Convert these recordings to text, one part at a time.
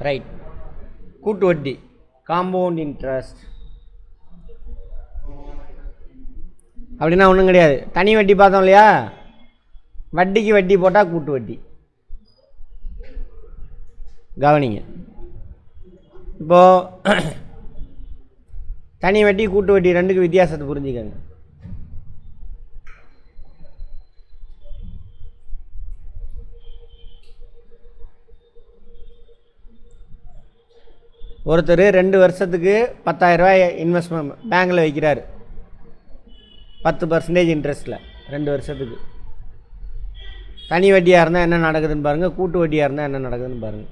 Right. கூட்டு வட்டி compound interest அப்படின்னா ஒன்றும் கிடையாது. தனி வட்டி பார்த்தோம் இல்லையா, வட்டிக்கு வட்டி போட்டால் கூட்டு வட்டி. கவனிங்க, இப்போது தனி வட்டி கூட்டு வட்டி ரெண்டுக்கு வித்தியாசத்தை புரிஞ்சுக்கங்க. ஒருத்தர் 2 வருஷத்துக்கு 10,000 ரூபாய் இன்வெஸ்ட்மெண்ட் பேங்கில் வைக்கிறார், 10% இன்ட்ரெஸ்ட்டில் 2 வருஷத்துக்கு. தனி வட்டியாக இருந்தால் என்ன நடக்குதுன்னு பாருங்கள், கூட்டு வட்டியாக இருந்தால் என்ன நடக்குதுன்னு பாருங்கள்.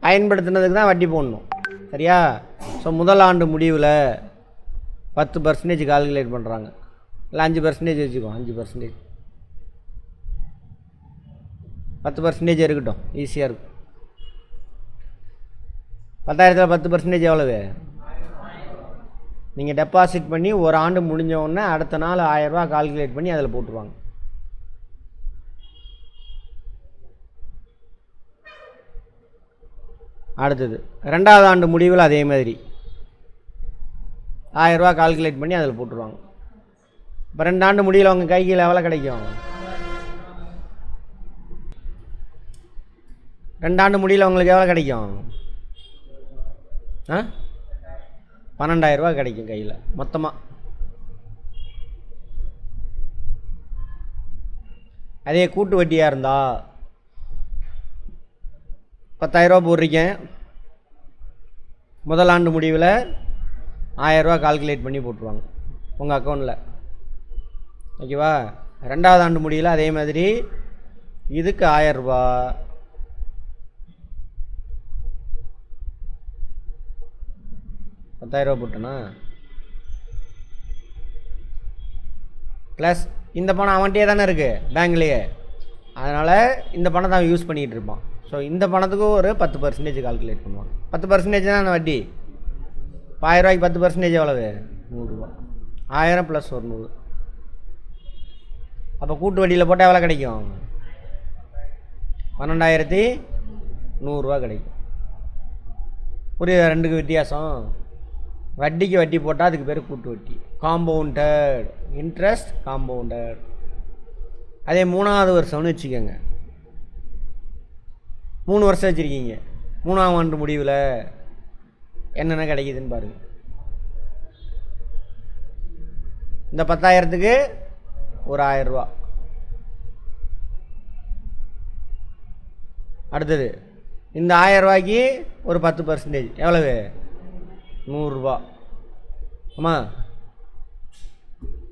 பயன்படுத்தினதுக்கு தான் வட்டி போடணும், சரியா? ஸோ முதல் ஆண்டு முடிவில் 10% கால்குலேட் பண்ணுறாங்க, இல்லை 5% வச்சுக்கோ, 5% 10% இருக்கட்டும், ஈஸியாக இருக்கும். 10,000 10% எவ்வளவு? நீங்கள் டெபாசிட் பண்ணி ஒரு ஆண்டு முடிஞ்ச உடனே அடுத்த நாள் 1000 ரூபா கால்குலேட் பண்ணி அதில் போட்டுருவாங்க. அடுத்தது 2வது ஆண்டு முடிவில் அதே மாதிரி 1000 ரூபா கால்குலேட் பண்ணி அதில் போட்டுருவாங்க. இப்போ 2 ஆண்டு முடிவில் உங்கள் கைக்கு எவ்வளோ கிடைக்கும்? 2 ஆண்டு முடிவில் உங்களுக்கு எவ்வளோ கிடைக்கும்? 12,000 ரூபா கிடைக்கும் கையில் மொத்தமாக. அதே கூட்டு வட்டியாக இருந்தால் 10,000 ரூபா போடுறீங்க, முதல் ஆண்டு முடிவில் 1000 ரூபா கால்குலேட் பண்ணி போட்டுருவாங்க உங்கள் அக்கௌண்ட்டில், ஓகேவா? 2வது ஆண்டு முடிவில் அதே மாதிரி இதுக்கு 1000 ரூபா, ₹10,000 போட்டேன்னா ப்ளஸ் இந்த பணம் அவன்கிட்டே தானே இருக்குது பேங்க்லேயே, அதனால் இந்த பணத்தை அவன் யூஸ் பண்ணிகிட்டு இருப்பான். ஸோ இந்த பணத்துக்கு ஒரு 10% கால்குலேட் பண்ணுவான். 10% தான் அந்த வட்டி. 1000 ரூபாய்க்கு 10% எவ்வளவு? 100 ரூபா. 1000 + 100. அப்போ கூட்டு வட்டியில் போட்டால் எவ்வளோ கிடைக்கும்? 12,100 ரூபா கிடைக்கும். புரியுதா ரெண்டுக்கு வித்தியாசம்? வட்டிக்கு வட்டி போட்டால் அதுக்கு பேர் கூட்டு வட்டி, காம்பவுண்டட் இன்ட்ரெஸ்ட், காம்பவுண்டட். அதே 3வது வருஷம்னு வச்சுக்கோங்க, 3 வருஷம் வச்சுருக்கீங்க, 3ஆம் ஆண்டு முடிவில் என்னென்ன கிடைக்குதுன்னு பாருங்கள். இந்த 10,000க்கு ஒரு 1000 ரூபா. அடுத்தது இந்த 1000 ரூபாய்க்கு ஒரு 10% எவ்வளவு? 100 ரூபா. ஆமாம்,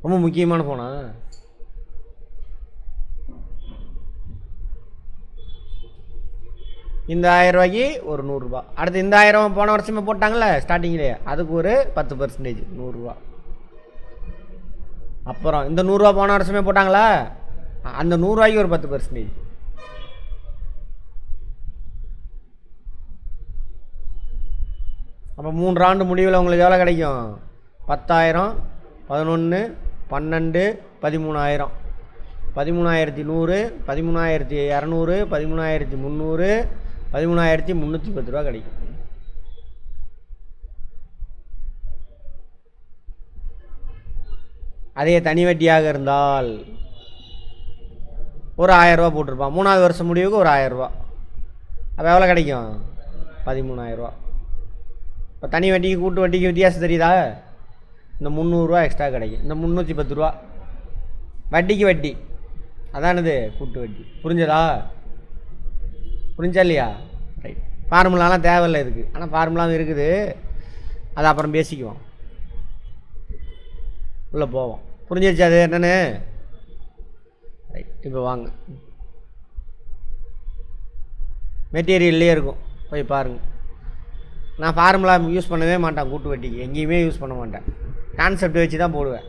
ரொம்ப முக்கியமான போனா. இந்த 1000 ரூபாய்க்கு ஒரு 100 ரூபா. அடுத்து இந்த 1000 போன வருஷமே போட்டாங்களே ஸ்டார்டிங்லேயே, அதுக்கு ஒரு 10% 100 ரூபா. அப்புறம் இந்த 100 ரூபா போன வருஷமே போட்டாங்களா, அந்த 100 ரூபாய்க்கு ஒரு 10%. அப்போ 3 ஆண்டு முடிவில் உங்களுக்கு எவ்வளோ கிடைக்கும்? 10,000, 11, 12, 13,000, 13,100, 13,200, 13,300, 13,310 ரூபா கிடைக்கும். அதே தனி வட்டியாக இருந்தால் ஒரு 1000 ரூபா போட்டிருப்பான், 3வது வருஷம் முடிவுக்கு ஒரு 1000 ரூபா. அப்போ எவ்வளோ கிடைக்கும்? 13,000 ரூபா. இப்போ தனி வட்டிக்கு கூட்டு வட்டிக்கு வித்தியாசம் தெரியுதா? இந்த 300 ரூபா எக்ஸ்ட்ரா கிடைக்கும், இந்த 310 ரூபா வட்டிக்கு வட்டி, அதானது கூட்டு வட்டி. புரிஞ்சதா? புரிஞ்சா இல்லையா? ரைட். ஃபார்முலாலாம் தேவையில்லை இதுக்கு, ஆனால் ஃபார்முலாவும் இருக்குது, அது அப்புறம் பேசிக்குவோம், உள்ளே போவோம். புரிஞ்சிருச்சு அது என்னென்னு? ரைட். இப்போ வாங்க, மெட்டீரியல்லே இருக்கும், போய் பாருங்கள். நான் ஃபார்முலா யூஸ் பண்ணவே மாட்டேன், கூட்டு வட்டிக்கு எங்கேயுமே யூஸ் பண்ண மாட்டேன், கான்செப்ட் வச்சு தான் போடுவேன்.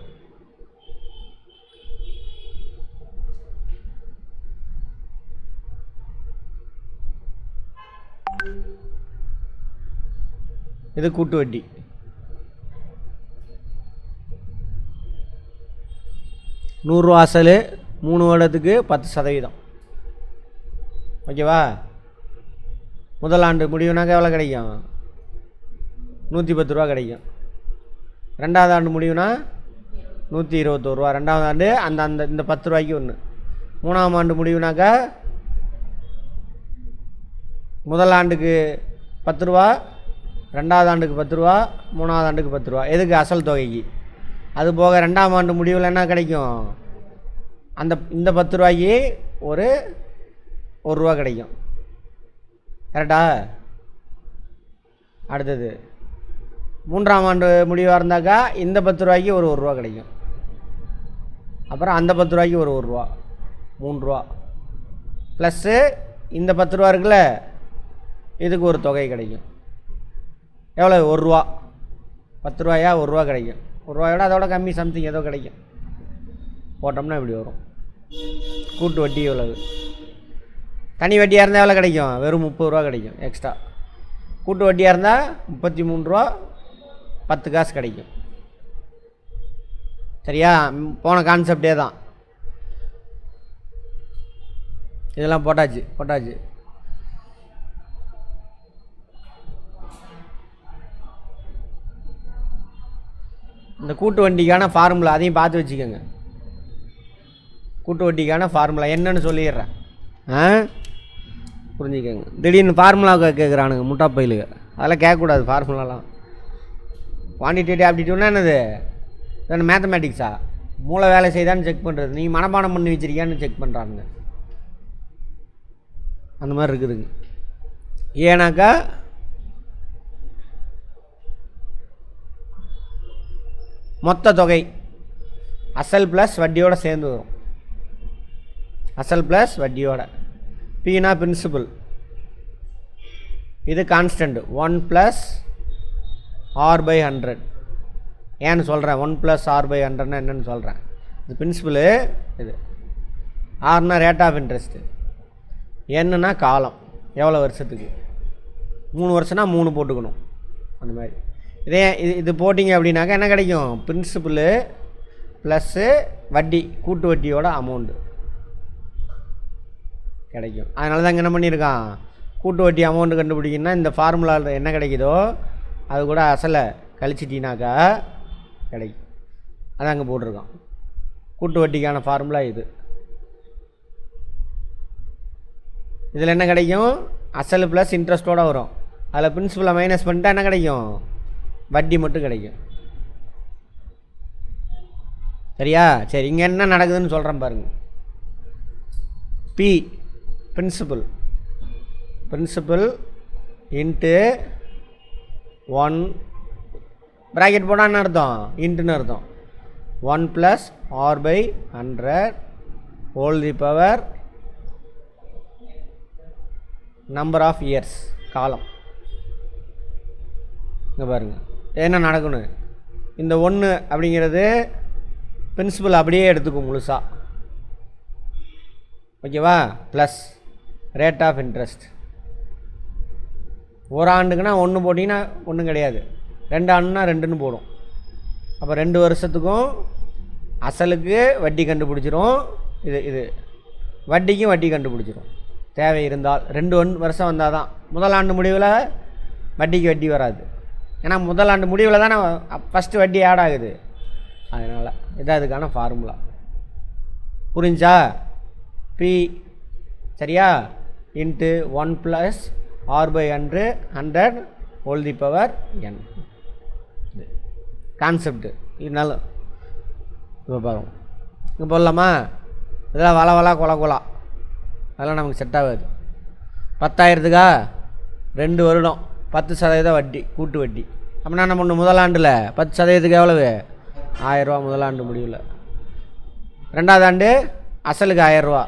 இது கூட்டு வட்டி. ₹100 அசல், 3 வருடத்துக்கு 10%. ஓகேவா? முதல் ஆண்டு முடிவுனாக்கா எவ்வளோ கிடைக்கும்? 110 ரூபா கிடைக்கும். ரெண்டாவது ஆண்டு முடிவுனா 121 ரூபா. ரெண்டாவது ஆண்டு அந்த அந்த இந்த 10 ரூபாய்க்கு ஒன்று. மூணாம் ஆண்டு முடிவுனாக்கா முதல் ஆண்டுக்கு 10 ரூபா, ரெண்டாவது ஆண்டுக்கு 10 ரூபா, மூணாவது ஆண்டுக்கு 10 ரூபா. எதுக்கு? அசல் தொகைக்கு. அது போக ரெண்டாம் ஆண்டு முடிவில் என்ன கிடைக்கும்? அந்த இந்த 10 ரூபாய்க்கு ஒரு ரூபா கிடைக்கும். கரெக்டா? அடுத்தது மூன்றாம் ஆண்டு முடிவாக இருந்தாக்கா இந்த 10 ரூபாய்க்கு ஒரு ரூபா கிடைக்கும். அப்புறம் அந்த 10 ரூபாய்க்கு ஒரு ரூபா, 3 ரூபா. ப்ளஸ்ஸு இந்த 10 ரூபா இருக்குல்ல, இதுக்கு ஒரு தொகை கிடைக்கும். எவ்வளோ? 1 ரூபா. 10 ரூபாயா 1 ரூபா கிடைக்கும். 1 ரூபாயோட அதோட கம்மி சம்திங் ஏதோ கிடைக்கும். போட்டோம்னா இப்படி வரும். கூட்டு வட்டி எவ்வளவு? தனி வட்டியாக இருந்தால் எவ்வளோ கிடைக்கும்? வெறும் 30 ரூபா கிடைக்கும் எக்ஸ்ட்ரா. கூட்டு வட்டியாக இருந்தால் 33 ரூபா 10 காசு கிடைக்கும். சரியா? போன கான்செப்டே தான். இதெல்லாம் போட்டாச்சு. இந்த கூட்டு வட்டிக்கான ஃபார்முலா அதையும் பார்த்து வச்சுக்கோங்க. கூட்டு வட்டிக்கான ஃபார்முலா என்னன்னு சொல்லிடுறேன், புரிஞ்சுக்கோங்க. திடீர்னு ஃபார்முலாவுக்கு கேட்குறானுங்க முட்டா பயிலுங்க. அதெல்லாம் கேட்கக்கூடாது. ஃபார்முலாலாம் குவான்டிடேட்டிவ் ஆப்டிடியூட்னா என்னது? தானே மேத்தமேட்டிக்ஸா? மூளை வேலை செய்தான்னு செக் பண்ணுறது. நீங்கள் மனப்பாடம் பண்ணி வச்சிருக்கியான்னு செக் பண்ணுறானுங்க. அந்த மாதிரி இருக்குதுங்க. ஏன்னாக்கா மொத்த தொகை அசல் ப்ளஸ் வட்டியோடு சேர்ந்து வரும். அசல் ப்ளஸ் வட்டியோட. பீனா பிரின்சிபல், இது கான்ஸ்டன்ட் 1 + r/100. ஏன்னு சொல்கிறேன். 1 + r/100ன்னா என்னென்னு சொல்கிறேன். இது பிரின்சிபலு. இது ஆர்னா ரேட் ஆஃப் இன்ட்ரெஸ்ட்டு, என்னன்னா காலம் எவ்வளோ வருஷத்துக்கு. 3 வருஷம்னா 3 போட்டுக்கணும். அந்த மாதிரி இது போட்டிங்க அப்படின்னாக்கா என்ன கிடைக்கும்? பிரின்சிபலு ப்ளஸ்ஸு வட்டி, கூட்டு வட்டியோட அமௌண்ட்டு கிடைக்கும். அதனால தான் என்ன பண்ணியிருக்கான், கூட்டு வட்டி அமௌண்ட்டு கண்டுபிடிக்கணும்னா இந்த ஃபார்முலாவில் என்ன கிடைக்குதோ அது கூட அசலை கழிச்சிட்டினாக்கா கிடைக்கும். அதான் அங்கே போட்டிருக்கான். கூட்டு வட்டிக்கான ஃபார்முலா இது. இதில் என்ன கிடைக்கும்? அசல் ப்ளஸ் இன்ட்ரெஸ்ட்டோடு வரும். அதில் பிரின்சிபலை மைனஸ் பண்ணிட்டா என்ன கிடைக்கும்? வட்டி மட்டும் கிடைக்கும். சரியா? சரி, இங்கே என்ன நடக்குதுன்னு சொல்கிறேன் பாருங்கள். பி பிரின்சிபல் இன்ட்டு 1 ப்ராக்கெட் போட்டால் என்ன அர்த்தம்? இன்ட்டுன்னு அர்த்தம். 1 + r/100 whole the power number of years, காலம். இங்கே பாருங்கள் என்ன நடக்கணும். இந்த 1 அப்படிங்கிறது பிரின்சிபல் அப்படியே எடுத்துக்கும் முழுசாக. ஓகேவா? Plus rate of interest. ஒரு ஆண்டுக்குன்னா 1 போட்டிங்கன்னா ஒன்றும் கிடையாது. 2 ஆண்டுனா 2ன்னு போடும். அப்போ 2 வருஷத்துக்கும் அசலுக்கு வட்டி கண்டுபிடிச்சிரும். இது வட்டிக்கும் வட்டி கண்டுபிடிச்சிரும் தேவை இருந்தால். 2 வருஷம் வந்தால் தான். முதல் ஆண்டு முடிவில் வட்டிக்கு வட்டி வராது. ஏன்னா முதல் ஆண்டு முடிவில் தானே ஃபஸ்ட்டு வட்டி ஆட் ஆகுது. அதனால் இதான் அதுக்கான ஃபார்முலா. புரிஞ்சா? பி சரியா? Into 1 + r/100 whole the power n. Concept இதனால இப்போ பாருங்க. இங்கே போடலாமா? இதெல்லாம் வள கொலா அதெல்லாம் நமக்கு செட் ஆகாது. 10,000க்கா 2 வருடம் 10% வட்டி, கூட்டு வட்டி. அப்படின்னா என்ன பண்ணணும்? முதல் ஆண்டில் 10%க்கு எவ்வளவு? 1000 ரூபா முதல் ஆண்டு முடிவில். ரெண்டாவது ஆண்டு அசலுக்கு 1000 ரூபா.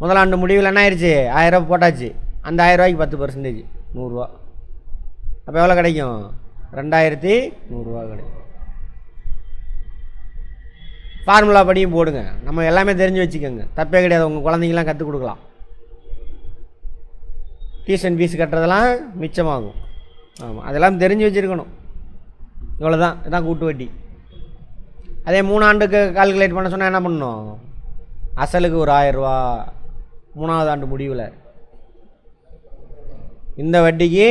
முதல் ஆண்டு முடிவில் என்ன ஆயிடுச்சு? 1000 ரூபா போட்டாச்சு. அந்த 1000 ரூபாய்க்கு 10% 100 ரூபா. அப்போ எவ்வளோ கிடைக்கும்? 2100 ரூபா கிடைக்கும். ஃபார்முலா படியும் போடுங்க. நம்ம எல்லாமே தெரிஞ்சு வச்சுக்கோங்க, தப்பே கிடையாது. உங்கள் குழந்தைங்களாம் கற்றுக் கொடுக்கலாம். டியூஷன் ஃபீஸ் கட்டுறதெல்லாம் மிச்சமாகும். ஆமாம், அதெல்லாம் தெரிஞ்சு வச்சுருக்கணும். இவ்வளோ தான். இதுதான் கூட்டு வட்டி. அதே 3 ஆண்டுக்கு கால்குலேட் பண்ண சொன்னால் என்ன பண்ணணும்? அசலுக்கு ஒரு 1000 ரூபா 3வது ஆண்டு முடிவில், இந்த வட்டிக்கு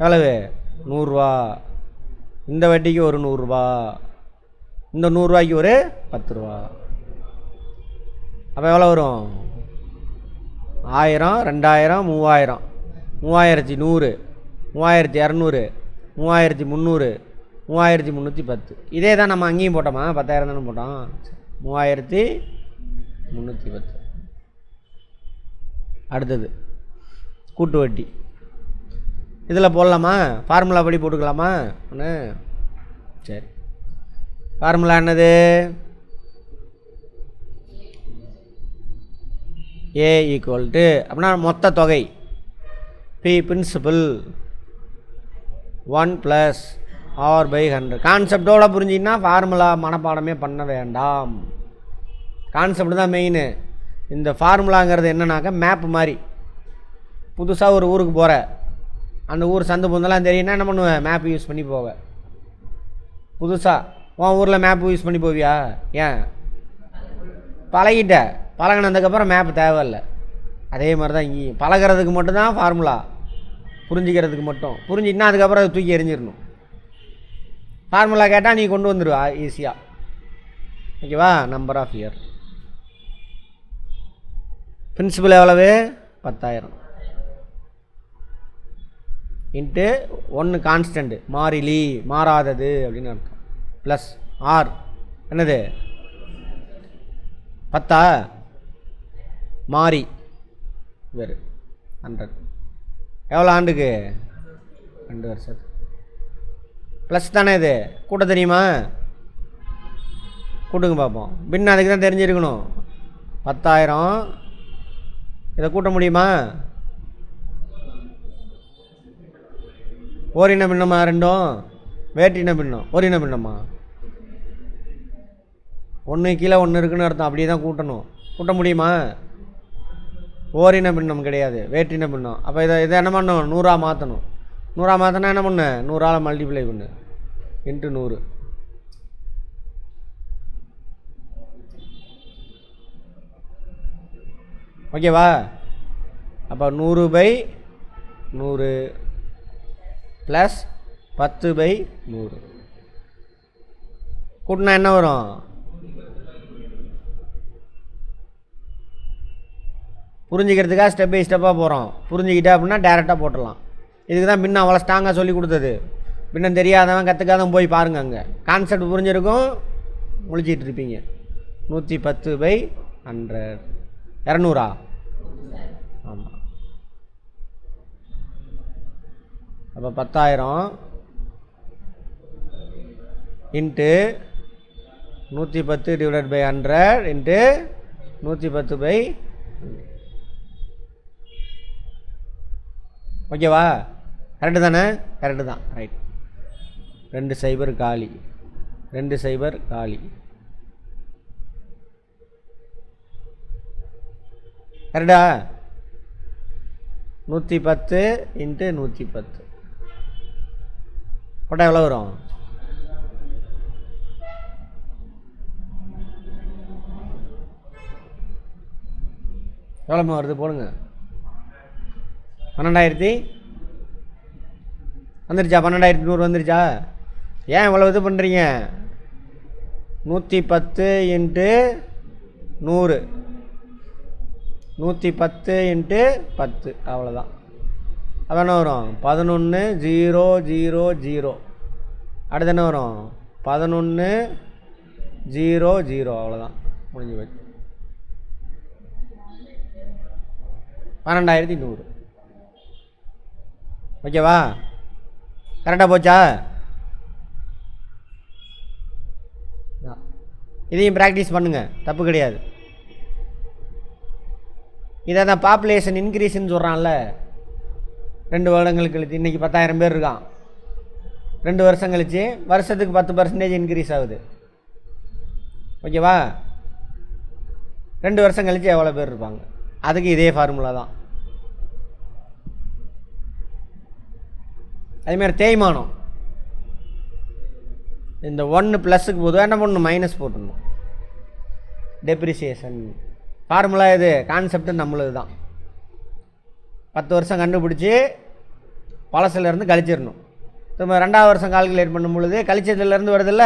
எவ்வளவு 100 ரூபா, இந்த வட்டிக்கு ஒரு 100 ரூபா, இந்த 100 ரூபாய்க்கு ஒரு 10 ரூபா. அப்போ எவ்வளோ வரும்? 1000, 2000, 3000, 3100, 3200, 3300, 3310. இதே தான் நம்ம அங்கேயும் போட்டோமா? 10,000 தானே போட்டோம். 3310. அடுத்தது கூட்டு வட்டி. இதில் போடலாமா? ஃபார்முலா படி போட்டுக்கலாமா ஒன்று? சரி, ஃபார்முலா என்னது? A ஈக்குவல் டு அப்படின்னா மொத்த தொகை P பிரின்சிபல் 1 + R/100. கான்செப்டோட புரிஞ்சிங்கன்னா ஃபார்முலா மனப்பாடமே பண்ண வேண்டாம். கான்செப்ட் தான் மெயின். இந்த ஃபார்முலாங்கிறது என்னன்னாக்கா மேப் மாதிரி. புதுசாக ஒரு ஊருக்கு போகிற, அந்த ஊர் சந்து பொந்தெல்லாம் தெரியுன்னா என்ன பண்ணுவேன்? மேப் யூஸ் பண்ணி போவ. புதுசாக உன் ஊரில் மேப் யூஸ் பண்ணி போவியா? ஏன்? பழகிட்ட. பழகினதுக்கப்புறம் மேப் தேவையில்லை. அதே மாதிரி தான் இங்கேயும் பழகிறதுக்கு மட்டும்தான் ஃபார்முலா, புரிஞ்சிக்கிறதுக்கு மட்டும். புரிஞ்சிட்டுனா அதுக்கப்புறம் அதை தூக்கி எறிஞ்சிடணும். ஃபார்முலா கேட்டால் நீ கொண்டு வந்துடுவா ஈஸியாக. ஓகேவா? Number half year. பிரின்சிபல் எவ்வளவு? 10,000 இன்ட்டு 1 கான்ஸ்டன்ட், மாறிலி, மாறாதது அப்படின்னு அர்த்தம், ப்ளஸ் ஆர் என்னது 10 மாறி வேறு 100. எவ்வளோ ஆண்டுக்கு? 2 வருஷத்துக்கு. ப்ளஸ் தானே இது. கூட்ட தெரியுமா? கூட்டுங்க பார்ப்போம். பின்ன அதுக்கு தான் தெரிஞ்சிருக்கணும். 10,000 இதை கூட்ட முடியுமா? ஓரின பின்னமா ரெண்டும்? வேற்றின பின்னம். ஓரின பின்னமா? 1 கீழே 1 இருக்குன்னு அர்த்தம். அப்படியே தான் கூட்டணும். கூட்ட முடியுமா? ஓரின பின்னம் கிடையாது, வேற்றின பின்னம். அப்போ இதை என்ன பண்ணணும்? 100ஆக மாற்றணும். 100ஆக மாற்றினா என்ன பண்ணு? 100ஆல் மல்டிப்ளை பண்ணு இன்ட்டு 100. ஓகேவா? அப்போ 100/100 ப்ளஸ் 10/100 கூட்டினா என்ன வரும்? புரிஞ்சிக்கிறதுக்காக ஸ்டெப் பை ஸ்டெப்பாக போகிறோம். புரிஞ்சுக்கிட்டே அப்படின்னா டேரெக்டாக போட்டுடலாம். இதுக்கு தான் பின்ன அவ்வளோ ஸ்ட்ராங்காக சொல்லி கொடுத்தது. பின்ன தெரியாதவன் கற்றுக்காதவன் போய் பாருங்கள். அங்கே கான்செப்ட் புரிஞ்சிருக்கும், முழிச்சிட்டு இருப்பீங்க. 110/100 200. ஆமாம். அப்போ 10,000 இன்ட்டு 110/100 இன்ட்டு 110/100. ஓகேவா? கரெக்டு தானே? கரெக்டு தான். ரைட். 2 0 காலி, 2 0 காலி. கரெக்டா? 110 இன்ட்டு 110 போட்டால் எவ்வளோ வரும்? எவ்வளோமா வருது? போடுங்க. 12,000 வந்துருச்சா? 12,100 வந்துருச்சா? ஏன் இவ்வளோ இது பண்ணுறீங்க? 110 இன்ட்டு 100, 110 இன்ட்டு 10, அவ்வளோதான். அப்போ என்ன வரும்? 11,000. அடுத்து என்ன வரும்? 11,000. அவ்வளோதான், முடிஞ்சு போச்சு. 12,100. ஓகேவா? கரெக்டாக போச்சா? இதையும் ப்ராக்டிஸ் பண்ணுங்கள், தப்பு கிடையாது. இதை தான் பாப்புலேஷன் இன்க்ரீஸ்ன்னு சொல்கிறான்ல. 2 வருடங்கள் கழிச்சு இன்றைக்கி 10,000 பேர் இருக்கான். 2 வருஷம் கழிச்சு வருஷத்துக்கு 10% இன்க்ரீஸ் ஆகுது. ஓகேவா? 2 வருஷம் கழிச்சு எவ்வளோ பேர் இருப்பாங்க? அதுக்கு இதே ஃபார்முலா தான். அதேமாதிரி தேய்மானம். இந்த 1 ப்ளஸுக்கு பொதுவாக என்ன பண்ணணும்? மைனஸ் போட்டுடணும். டெப்ரிசியேஷன் ஃபார்முலா இது. கான்செப்ட் நம்மளுது தான். 10 வருஷம் கண்டுபிடிச்சி பழசுலேருந்து கழிச்சிடணும். திரும்ப 2வது வருஷம் கால்குலேட் பண்ணும் பொழுது கழிச்சதுலேருந்து வருதில்ல,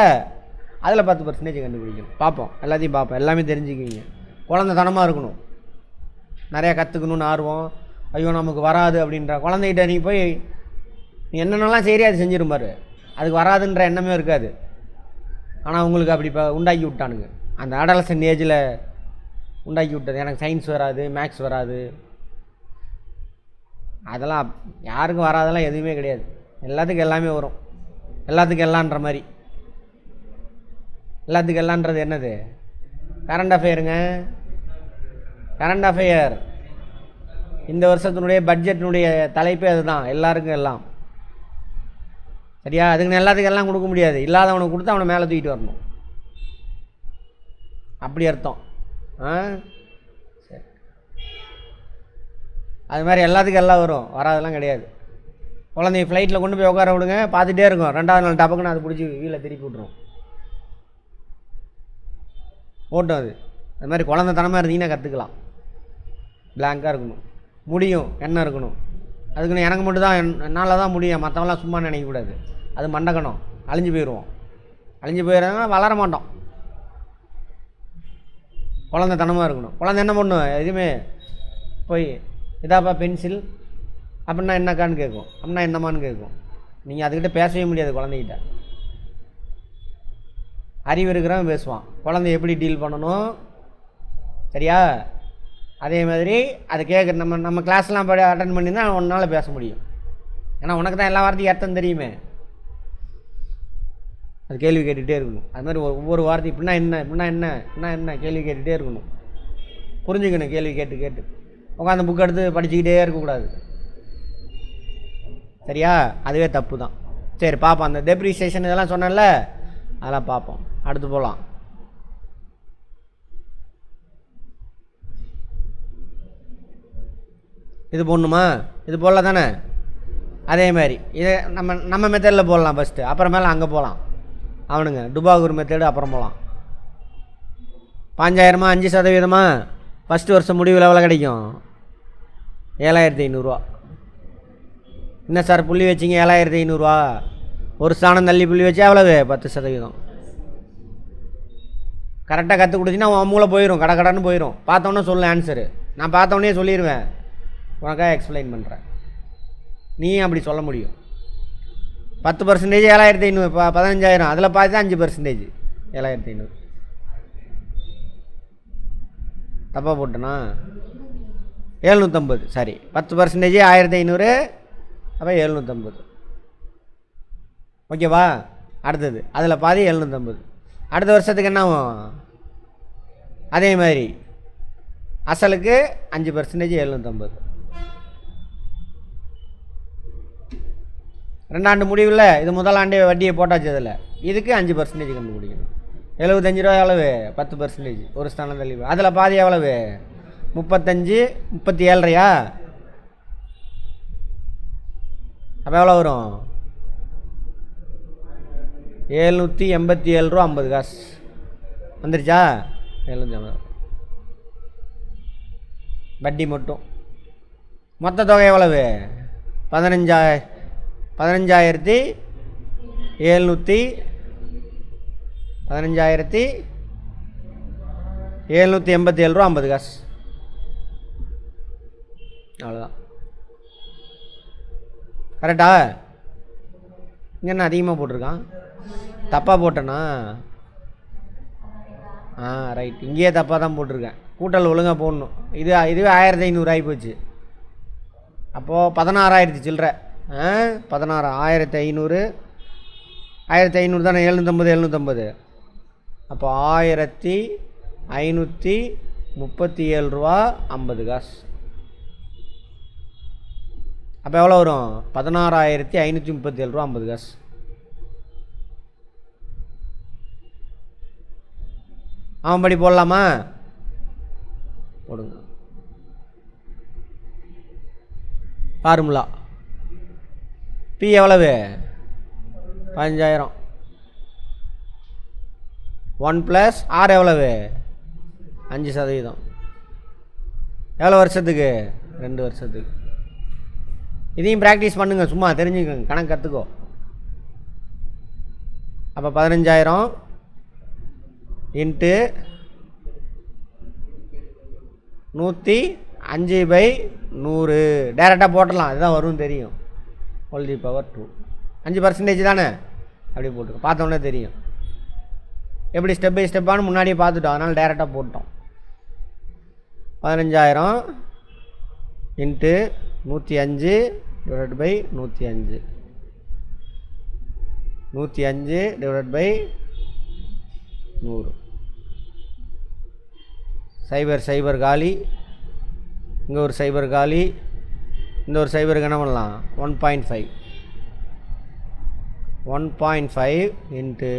அதில் 10% கண்டுபிடிக்கணும். பார்ப்போம், எல்லாத்தையும் பார்ப்போம், எல்லாமே தெரிஞ்சுக்குவீங்க. குழந்தைத்தனமாக இருக்கணும், நிறையா கற்றுக்கணுன்னு ஆர்வம். ஐயோ நமக்கு வராது அப்படின்ற குழந்தைகிட்ட நீங்கள் போய் நீ என்னென்னலாம் சரி அது செஞ்சிருப்பார், அதுக்கு வராதுன்ற எண்ணமே இருக்காது. ஆனால் உங்களுக்கு அப்படி இப்போ உண்டாக்கி விட்டானுங்க. அந்த அடலசன் ஏஜில் உண்டாக்கி விட்டது. எனக்கு சயின்ஸ் வராது, மேக்ஸ் வராது, அதெல்லாம் யாருக்கும் வராதெல்லாம் எதுவுமே கிடையாது. எல்லாத்துக்கும் எல்லாமே வரும். எல்லாத்துக்கும் எல்லான்ற மாதிரி. எல்லாத்துக்கும் எல்லான்றது என்னது? கரண்ட் அஃபேருங்க. கரண்ட் அஃபேர் இந்த வருஷத்தினுடைய பட்ஜெட்டினுடைய தலைப்பே அதுதான், எல்லாருக்கும் எல்லாம். சரியா? அதுக்குன்னு எல்லாத்துக்கும் எல்லாம் கொடுக்க முடியாது. இல்லாதவனுக்கு கொடுத்து அவனை மேலே தூக்கிட்டு வரணும், அப்படி அர்த்தம். சரி, அது மாதிரி எல்லாத்துக்கும் எல்லாம் வரும், வராதெல்லாம் கிடையாது. குழந்தைய ஃப்ளைட்டில் கொண்டு போய் உட்கார விடுங்க, பார்த்துட்டே இருக்கும். 2வது நாள் டப்புக்குன்னு அதை பிடிச்சி வீலை திருப்பி விட்ருவோம், ஓட்டும் அது. அது மாதிரி குழந்தைத்தனமாக இருந்தீங்கன்னா கற்றுக்கலாம். பிளாங்காக இருக்கணும், முடியும் எண்ணம் இருக்கணும். அதுக்குன்னு எனக்கு மட்டும் தான் என்னால் தான் முடியும், மற்றவங்களாம் சும்மா நினைக்கக்கூடாது. அது மண்டக்கணும், அழிஞ்சு போயிடுவோம். அழிஞ்சு போயிடுறதுனா வளர மாட்டோம். குழந்தைத்தனமாக இருக்கணும். குழந்தை என்ன பண்ணும்? எதுவுமே போய் இதாப்பா பென்சில் அப்படின்னா என்னக்கான்னு கேட்கும், அப்படின்னா என்னம்மான்னு கேட்கும். நீங்கள் அதுக்கிட்ட பேசவே முடியாது குழந்தைகிட்ட. அறிவு இருக்கிறவன் பேசுவான். குழந்தைய எப்படி டீல் பண்ணணும், சரியா? அதே மாதிரி அதை கேட்க நம்ம கிளாஸ்லாம் அட்டன் பண்ணி தான் உன்னால் பேச முடியும். ஏன்னா உனக்கு தான் எல்லா வார்த்தையும் அர்த்தம் தெரியுமே. அது கேள்வி கேட்டுகிட்டே இருக்கணும். அது மாதிரி ஒவ்வொரு வார்த்தை இப்படின்னா என்ன, இப்படின்னா என்ன, இப்படின்னா என்ன, கேள்வி கேட்டுகிட்டே இருக்கணும். புரிஞ்சுக்கணும் கேள்வி கேட்டு கேட்டு. உட்காந்து புக் எடுத்து படிச்சுக்கிட்டே இருக்கக்கூடாது, சரியா? அதுவே தப்பு தான். சரி பார்ப்போம். அந்த டெப்ரிசியேஷன் இதெல்லாம் சொன்னேன்ல, அதெல்லாம் பார்ப்போம். அடுத்து போகலாம். இது போடணுமா? இது போடல தானே? அதே மாதிரி இதை நம்ம மெத்தடில் போடலாம் ஃபஸ்ட்டு, அப்புறமேல அங்கே போகலாம். அவனுங்க டுபாகூர் மெத்தடு அப்புறம் போகலாம். 5000 5%? ஃபஸ்ட்டு வருஷம் முடிவில் எவ்வளோ கிடைக்கும்? 7500 என்ன சார் புள்ளி வச்சிங்க 7500? ஒரு ஸ்தானம் தள்ளி புள்ளி வச்சா எவ்வளவு? 10%. கரெக்டாக கற்றுக் கொடுத்தீங்கன்னா உன் மூளை போயிடும், கடன்னு போயிடும். பார்த்தோன்னே சொல்லு ஆன்சரு. நான் பார்த்தோன்னே சொல்லிடுவேன், உனக்காக எக்ஸ்பிளைன் பண்ணுறேன். நீயும் அப்படி சொல்ல முடியும். 10% 7500, 15000. அதில் பார்த்து 5% 7500. தப்பாக போட்டேனா? 750. சரி, 10% 1500, அப்போ 750. ஓகேவா? அடுத்தது அதில் பாதி 750. அடுத்த வருஷத்துக்கு என்ன ஆகும்? அதே மாதிரி அசலுக்கு 5% 750. 2 ஆண்டு முடிவில் இது முதல் ஆண்டே வட்டியை போட்டாச்சு. அதில் இதுக்கு 5% கண்டுபிடிக்கணும். 75 ரூபா எவ்வளவு? 10%. ஒரு ஸ்தானம் தள்ளி. அதில் பாதி எவ்வளவு? 35, 37. அப்போ எவ்வளோ வரும்? 787 ரூபா 50 காசு வந்துருச்சா? 750 வட்டி மட்டும். மொத்த தொகை எவ்வளவு? 15,787 ரூபா 50 காசு. அவ்வளோதான். கரெக்டா? இங்கே என்ன அதிகமாக போட்டிருக்கான்? தப்பாக போட்டேனா? ரைட், இங்கேயே தப்பாக தான் போட்டிருக்கேன். கூட்டல் ஒழுங்காக போடணும். இதுவே 1500 ஆகி போச்சு. அப்போது 16,000 சில்லற. 16,500 தானே? 750. அப்போ 1537 ரூபா 50 காசு. அப்போ எவ்வளோ வரும்? 16,537 ரூபா 50 காசு. அவன் படி போடலாமா? போடுங்க. ஃபார்முலா பி எவ்வளவு? 15,000. 1 + R எவ்வளவு? 5%. எவ்வளோ வருஷத்துக்கு? 2 வருஷத்துக்கு. இதையும் ப்ராக்டிஸ் பண்ணுங்கள், சும்மா தெரிஞ்சுக்கோங்க, கணக்கு கற்றுக்கோ. அப்போ 15,000 இன்ட்டு 105/100 டேரெக்டாக போட்டலாம். இதுதான் வரும் தெரியும். ஹோல் தி பவர் 2 5% தானே, அப்படி போட்டுக்கோ. பார்த்தோன்னே தெரியும் எப்படி ஸ்டெப் பை ஸ்டெப்பானு முன்னாடியே பார்த்துட்டோம், அதனால் டேரெக்டாக போட்டோம். 15,000 இன்ட்டு 105/105 105/100 0 காலி, இங்கே ஒரு 0 காலி, இந்த ஒரு 0க்கு என்ன பண்ணலாம் 1.5 இன்ட்டு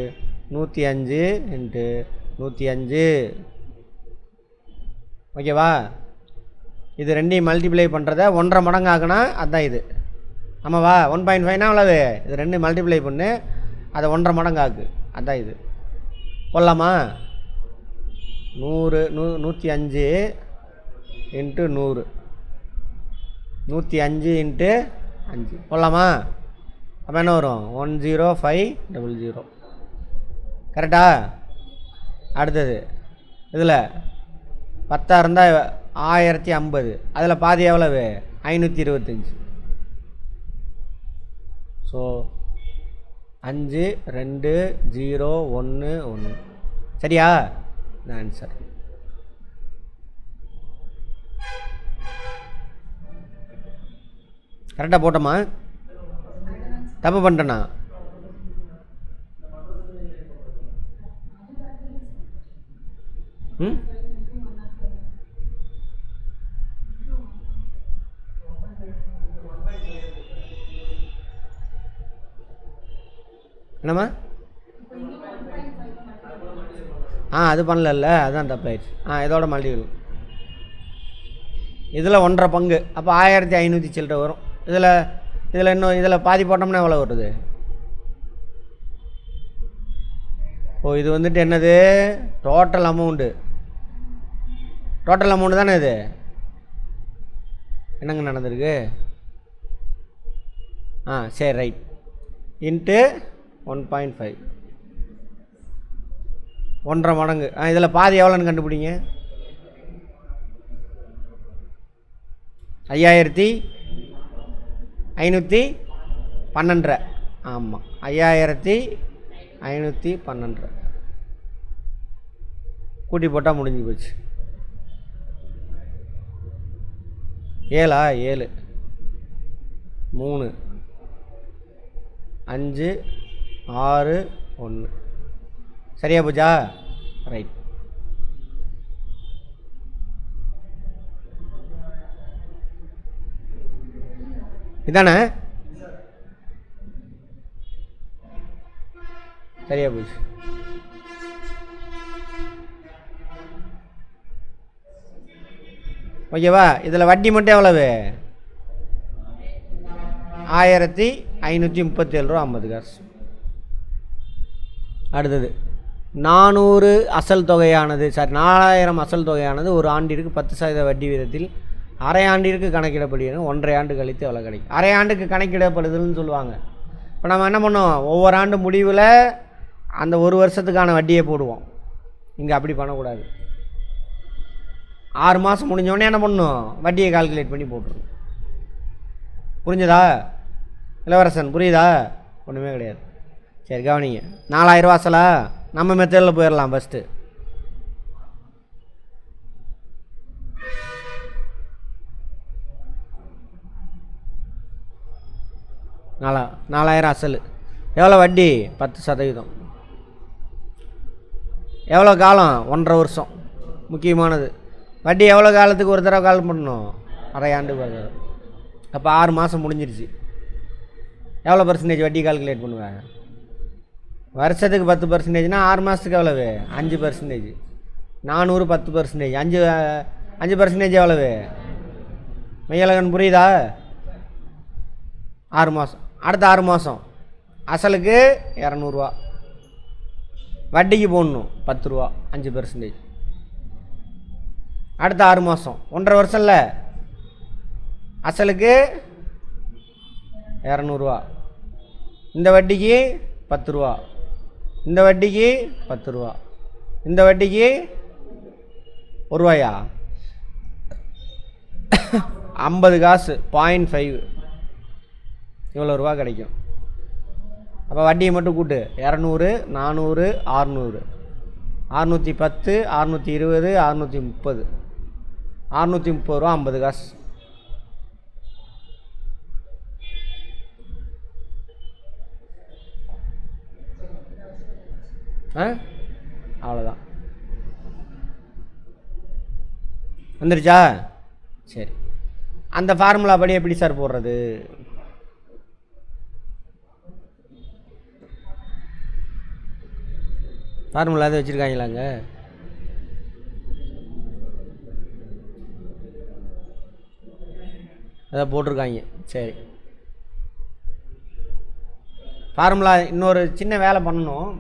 105/105 ஓகேவா. இது ரெண்டையும் மல்டிப்ளை பண்ணுறத 1.5 மடங்கு ஆகுனா அதுதான் இது. ஆமாவா, 1.5னா அவ்வளவு, இது ரெண்டு மல்டிப்ளை பண்ணு அதை 1.5 மடங்கு ஆகு, அதுதான் இது. போடலாமா? 105 இன்ட்டு 100 105 இன்ட்டு 5 போடலாமா? அப்போ என்ன வரும் 10500. கரெக்டா? அடுத்தது இதில் 10 இருந்தால் 1050, அதில் பாதி எவ்வளவு 525. ஸோ 5 2 0 1 1 சரியா? ஆன்சர். கரெக்டாக போட்டோமா? தப்பு பண்ணிட்டேண்ணா? ம் என்னம்மா? அது பண்ணல, அதுதான் தப்பாயிடுச்சு. இதோட மல்டிபிள் இதில் 1.5 பங்கு, அப்போ 1500 சில்லரை வரும். இதில் இன்னும் இதில் பாதி போட்டோம்னா எவ்வளோ வருது? இது வந்துட்டு என்னது டோட்டல் அமௌண்ட்டு தானே இது. என்னங்க நடந்திருக்கு? சரி ரைட். இன்ட்டு 1.5 1.5 மடங்கு. இதில் பாதி எவ்வளோன்னு கண்டுபிடிங்க. 5512. ஆமாம், 5512 கூட்டி போட்டால் முடிஞ்சு போச்சு. 7 3 5 6 1 சரியா போச்சா? ரைட். இதானே சரியா போச்சு. ஓகேவா? இதில் வட்டி மட்டும் எவ்வளவு 1537 ரூபா 50 காசு. அடுத்தது 400 அசல் தொகையானது 4000 அசல் தொகையானது ஒரு ஆண்டிற்கு 10% வட்டி வீதத்தில் அரை ஆண்டிற்கு கணக்கிடப்படுகிறது. 1.5 ஆண்டு கழித்து எவ்வளோ கிடைக்கும்? அரை ஆண்டுக்கு கணக்கிடப்படுதுன்னு சொல்லுவாங்க. இப்போ நம்ம என்ன பண்ணோம், ஒவ்வொரு ஆண்டு முடிவில் அந்த ஒரு வருஷத்துக்கான வட்டியை போடுவோம். இங்கே அப்படி பண்ணக்கூடாது. 6 மாதம் முடிஞ்சோடனே என்ன பண்ணணும், வட்டியை கால்குலேட் பண்ணி போட்டுருணும். புரிஞ்சதா இளவரசன்? புரியுதா? ஒன்றுமே கிடையாது. சரி கவனிங்க. 4000 ரூபா அசலா? நம்ம மெத்தடில் போயிடலாம். ஃபஸ்ட்டு 4000 அசல். எவ்வளோ வட்டி? 10%. எவ்வளோ காலம்? 1.5 வருஷம். முக்கியமானது. வட்டி எவ்வளோ காலத்துக்கு ஒரு தடவை கால் பண்ணணும்? அரை ஆண்டுக்கு ஒரு தடவை. அப்போ 6 மாதம் முடிஞ்சிருச்சு. எவ்வளோ பர்சன்டேஜ் வட்டி கால்குலேட் பண்ணுவேன்? வருஷத்துக்கு 10%னா 6 மாதத்துக்கு எவ்வளவு? 5%. 400 10%. 5% எவ்வளவு? மையலகன் புரியுதா? 6 மாதம். அடுத்த 6 மாதம் அசலுக்கு 200 ரூபா, வட்டிக்கு போடணும் 10 ரூபா 5%. அடுத்த 6 மாதம் 1.5 வருஷம்ல அசலுக்கு 200 இந்த வட்டிக்கு 10 ரூபா, இந்த வட்டிக்கு 10 ரூபா, இந்த வட்டிக்கு 1 ரூபாயா 50 காசு 0.5 இவ்வளோ ரூபா கிடைக்கும். அப்போ வட்டியை மட்டும் கூட்டு 200 400 600 610 620 630 630 ரூபா 50 காசு. அவ்வளோதான். வந்துருச்சா? சரி, அந்த ஃபார்முலா படி எப்படி சார் போடுறது? ஃபார்முலா எதுவும் வச்சுருக்காங்களாங்க? அதை போட்டிருக்காங்க. சரி, ஃபார்முலா இன்னொரு சின்ன வேலை பண்ணணும்.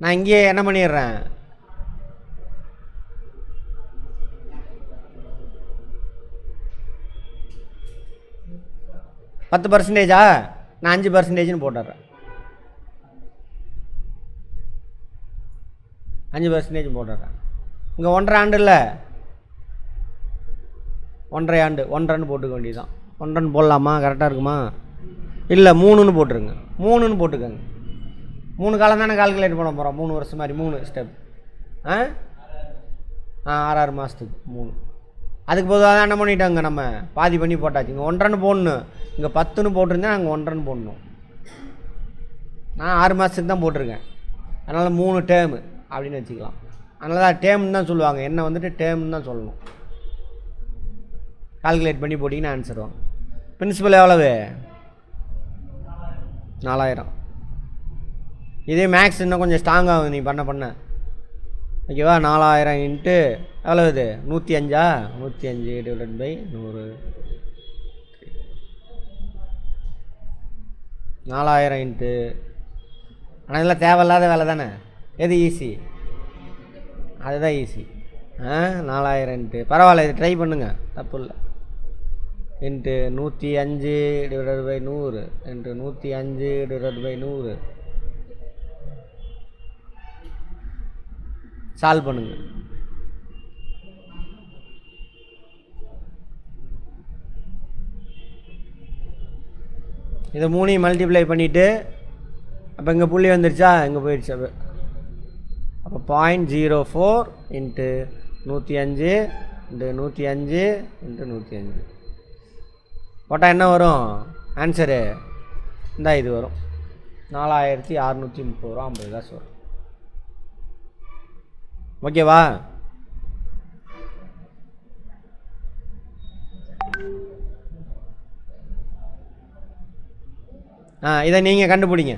நான் இங்கேயே என்ன பண்ணிடுறேன், பத்து பர்சன்டேஜா நான் 5% போட்டுடுறேன். 5% போட்டுடுறேன். இங்கே 1.5 ஆண்டு இல்லை, 1.5 ஆண்டு 1.5 போட்டுக்க வேண்டியதுதான். 1.5 போடலாமா? கரெக்டாக இருக்குமா? இல்லை 3ன்னு போட்டுருங்க. 3ன்னு போட்டுக்கோங்க. 3 காலம் தானே கால்குலேட் பண்ண போகிறோம். 3 வருஷம் மாதிரி 3 ஸ்டெப். 6 மாதத்துக்கு 3. அதுக்கு பொதுவாக தான் என்ன பண்ணிட்டோங்க, நம்ம பாதி பண்ணி போட்டாச்சு. இங்கே 1.5 போடணும், இங்கே 10ன்னு போட்டிருந்தேன், நாங்கள் 1.5 போடணும். நான் 6 மாதத்துக்கு தான் போட்டிருக்கேன். அதனால் 3 டேர்மு அப்படின்னு வச்சுக்கலாம். அதனால தான் டேர்ம்னு தான் சொல்லுவாங்க. என்ன வந்துட்டு டேர்ம்னு தான் சொல்லணும். கால்குலேட் பண்ணி போட்டிங்கன்னா ஆன்சர் வாங்க. பிரின்சிபல் எவ்வளவு? 4000. இதே மேக்ஸ் இன்னும் கொஞ்சம் ஸ்ட்ராங்காகும் நீ பண்ண. ஓகேவா? 4000 இன்ட்டு எவ்வளவு இது? 105. 105 டிவைடட் பை 100. 4000 இன்ட்டு, ஆனால் இதெல்லாம் தேவையில்லாத வேலை தானே. எது ஈஸி? அதுதான் ஈஸி. 4000 இன்ட்டு பரவாயில்ல, இது ட்ரை பண்ணுங்கள், தப்பு இல்லை. Into 105 divided by 100 into 105 divided by 100 solve பண்ணுங்க. இதை 3 மல்டிப்ளை பண்ணிவிட்டு அப்போ இங்கே புள்ளி வந்துருச்சா? இங்கே போயிடுச்சு. அப்போ 0.04 இன்ட்டு 105 இன்ட்டு 105 இன்ட்டு 105 போட்டால் என்ன வரும் ஆன்சரு? இந்த இது வரும் 4630 ரூபா 50 காசு வரும். ஓகேவா? இதை நீங்கள் கண்டுபிடிங்க.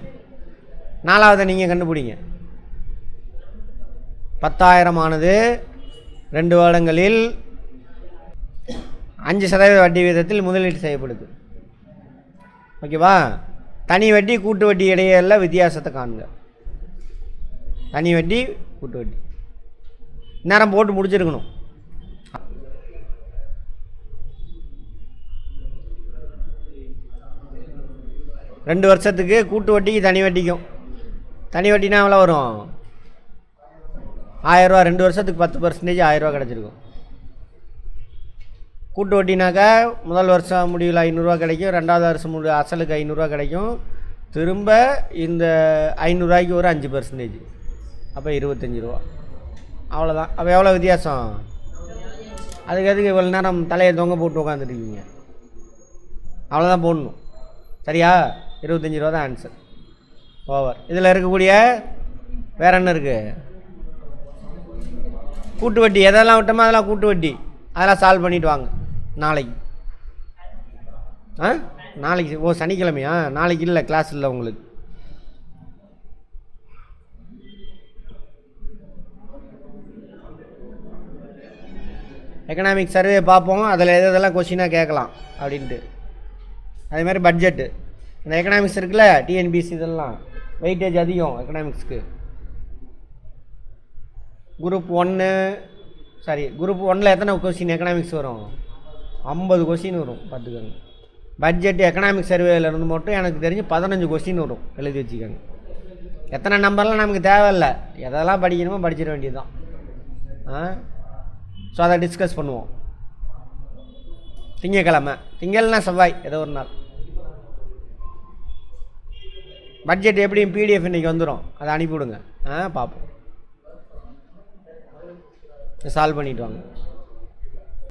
4ஆவதை நீங்கள் கண்டுபிடிங்க. 10,000 ஆனது 2 வருடங்களில் 5% வட்டி வீதத்தில் முதலீடு செய்யப்படுது. ஓகேவா? தனி வட்டி கூட்டு வட்டி இடையில வித்தியாசத்தை காணுங்க. தனி வட்டி கூட்டு வட்டி நேரம் போட்டு முடிச்சிருக்கணும். ரெண்டு வருஷத்துக்கு கூட்டு வட்டிக்கு தனி வட்டிக்கும். தனி வட்டினா எவ்வளோ வரும்? 1000 ரூபா. 2 வருஷத்துக்கு 10% 1000 ரூபா கிடச்சிருக்கும். கூட்டு வட்டினாக்கா முதல் வருஷம் முடிவில் 500 ரூபா கிடைக்கும், 2வது வருஷம் அசலுக்கு 500 ரூபா கிடைக்கும். திரும்ப இந்த 500 ரூபாய்க்கு ஒரு 5%, அப்போ 25 ரூபா. அவ்வளோதான். அப்போ எவ்வளோ வித்தியாசம்? அதுக்கு இவ்வளோ நேரம் தலையை தொங்க போட்டு உட்காந்துருக்கீங்க. அவ்வளோதான் போடணும். சரியா? 25 ரூபா தான் ஆன்சர். ஓவர். இதில் இருக்கக்கூடிய வேறு என்ன இருக்குது? கூட்டு வட்டி. எதெல்லாம் விட்டோமோ அதெல்லாம் கூட்டு வட்டி. அதெல்லாம் சால்வ் பண்ணிவிட்டு வாங்க நாளைக்கு. நாளைக்கு சனிக்கிழமையா? நாளைக்கு இல்லை, கிளாஸ் இல்லை உங்களுக்கு. எக்கனாமிக் சர்வே பார்ப்போம், அதில் எதெல்லாம் கொஸ்டினாக கேட்கலாம் அப்படின்ட்டு. அதே மாதிரி பட்ஜெட்டு, இந்த எக்கனாமிக்ஸ் இருக்குல்ல, டிஎன்பிசி, இதெல்லாம் வெயிட்டேஜ் அதிகம் எக்கனாமிக்ஸ்க்கு. குரூப் 1 எத்தனை கொஸ்டின் எக்கனாமிக்ஸ் வரும்? 50 கொஸ்டின் வரும் பார்த்துக்கோங்க. பட்ஜெட் எக்கனாமிக் சர்வேலேருந்து மட்டும் எனக்கு தெரிஞ்சு 15 கொஸ்டின் வரும், எழுதி வச்சுக்கோங்க. எத்தனை நம்பர்லாம் நமக்கு தேவையில்லை, எதெல்லாம் படிக்கணுமோ படிச்சிட வேண்டியது தான். ஸோ அதை டிஸ்கஸ் பண்ணுவோம் திங்கக்கிழமை, திங்கள்னா செவ்வாய், ஏதோ ஒரு நாள். பட்ஜெட் எப்படியும் பிடிஎஃப் இன்றைக்கி வந்துடும், அதை அனுப்பிவிடுங்க. பார்ப்போம், சால்வ் பண்ணிவிட்டு வாங்க.